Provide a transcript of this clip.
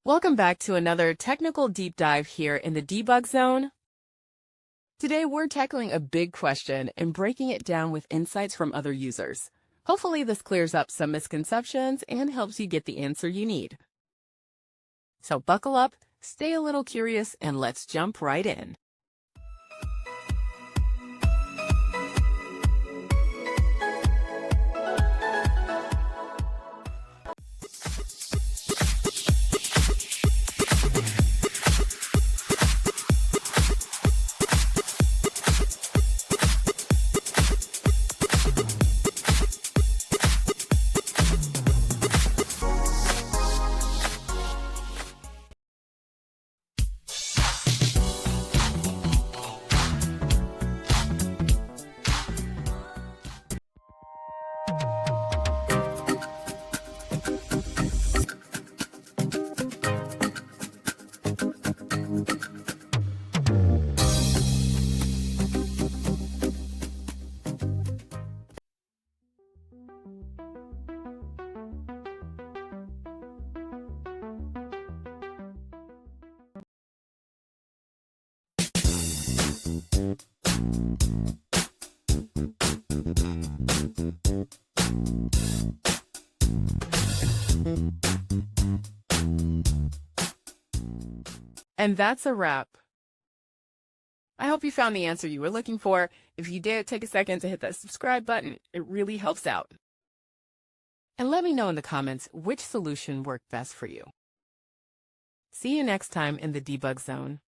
Welcome back to another technical deep dive here in the debug zone. Today we're tackling a big question and breaking it down with insights from other users. Hopefully this clears up some misconceptions and helps you get the answer you need. So buckle up, stay a little curious, and let's jump right in. And that's a wrap. I hope you found the answer you were looking for. If you did, take a second to hit that subscribe button. It really helps out. And let me know in the comments which solution worked best for you. See you next time in the debug zone.